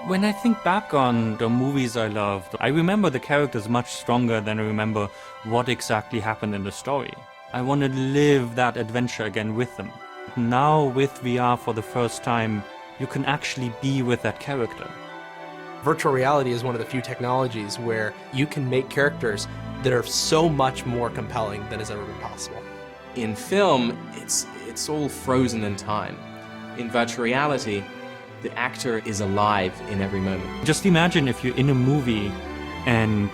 When I think back on the movies I loved, I remember the characters much stronger than I remember what exactly happened in the story. I want to live that adventure again with them. Now with VR for the first time, you can actually be with that character. Virtual reality is one of the few technologies where you can make characters that are so much more compelling than has ever been possible. In film, it's all frozen in time. In virtual reality, the actor is alive in every moment. Just imagine if you're in a movie and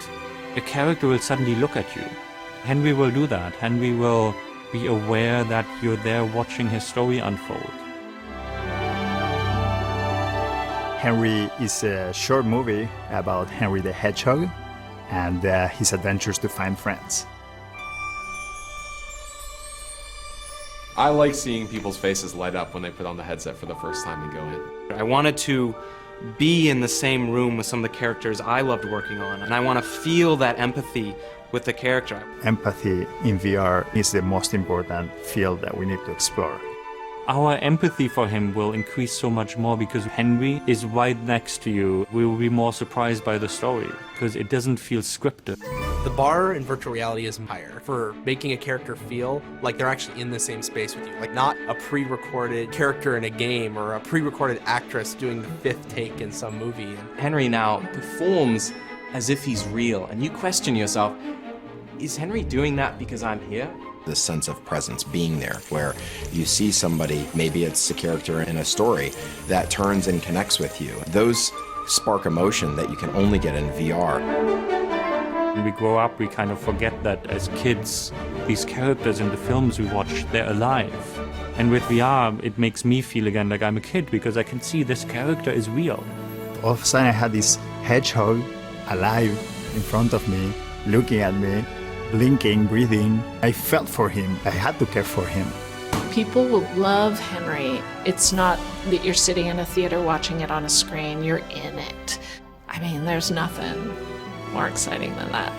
a character will suddenly look at you. Henry will do that. Henry will be aware that you're there watching his story unfold. Henry is a short movie about Henry the Hedgehog and his adventures to find friends. I like seeing people's faces light up when they put on the headset for the first time and go in. I wanted to be in the same room with some of the characters I loved working on, and I want to feel that empathy with the character. Empathy in VR is the most important field that we need to explore. Our empathy for him will increase so much more because Henry is right next to you. We will be more surprised by the story because it doesn't feel scripted. The bar in virtual reality is higher for making a character feel like they're actually in the same space with you. Like not a pre-recorded character in a game or a pre-recorded actress doing the fifth take in some movie. Henry now performs as if he's real, and you question yourself, is Henry doing that because I'm here? This sense of presence, being there, where you see somebody, maybe it's a character in a story, that turns and connects with you. Those spark emotion that you can only get in VR. When we grow up, we kind of forget that as kids, these characters in the films we watch, they're alive. And with VR, it makes me feel again like I'm a kid because I can see this character is real. All of a sudden I had this hedgehog alive in front of me, looking at me, blinking, breathing. I felt for him. I had to care for him. People will love Henry. It's not that you're sitting in a theater watching it on a screen, you're in it. I mean, there's nothing more exciting than that.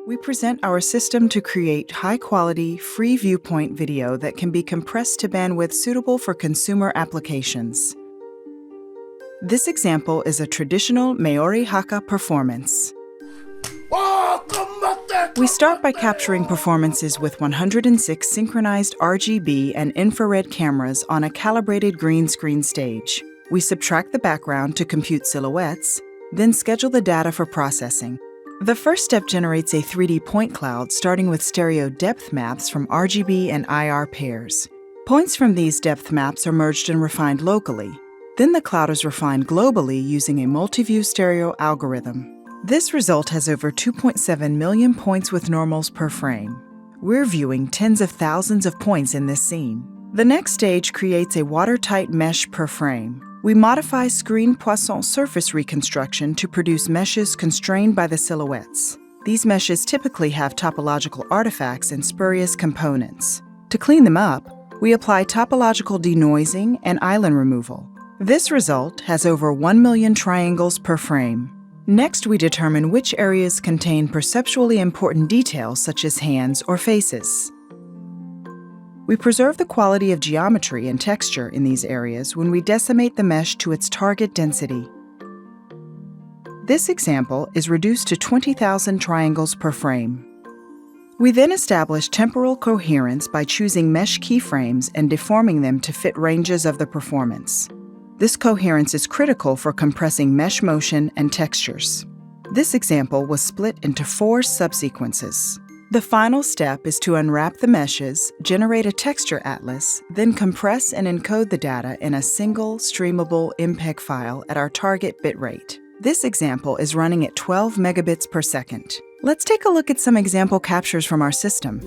We present our system to create high-quality, free viewpoint video that can be compressed to bandwidth suitable for consumer applications. This example is a traditional Maori haka performance. We start by capturing performances with 106 synchronized RGB and infrared cameras on a calibrated green screen stage. We subtract the background to compute silhouettes, then schedule the data for processing. The first step generates a 3D point cloud starting with stereo depth maps from RGB and IR pairs. Points from these depth maps are merged and refined locally. Then the cloud is refined globally using a multi-view stereo algorithm. This result has over 2.7 million points with normals per frame. We're viewing tens of thousands of points in this scene. The next stage creates a watertight mesh per frame. We modify screen Poisson surface reconstruction to produce meshes constrained by the silhouettes. These meshes typically have topological artifacts and spurious components. To clean them up, we apply topological denoising and island removal. This result has over 1 million triangles per frame. Next, we determine which areas contain perceptually important details such as hands or faces. We preserve the quality of geometry and texture in these areas when we decimate the mesh to its target density. This example is reduced to 20,000 triangles per frame. We then establish temporal coherence by choosing mesh keyframes and deforming them to fit ranges of the performance. This coherence is critical for compressing mesh motion and textures. This example was split into 4 subsequences. The final step is to unwrap the meshes, generate a texture atlas, then compress and encode the data in a single streamable MPEG file at our target bitrate. This example is running at 12 megabits per second. Let's take a look at some example captures from our system.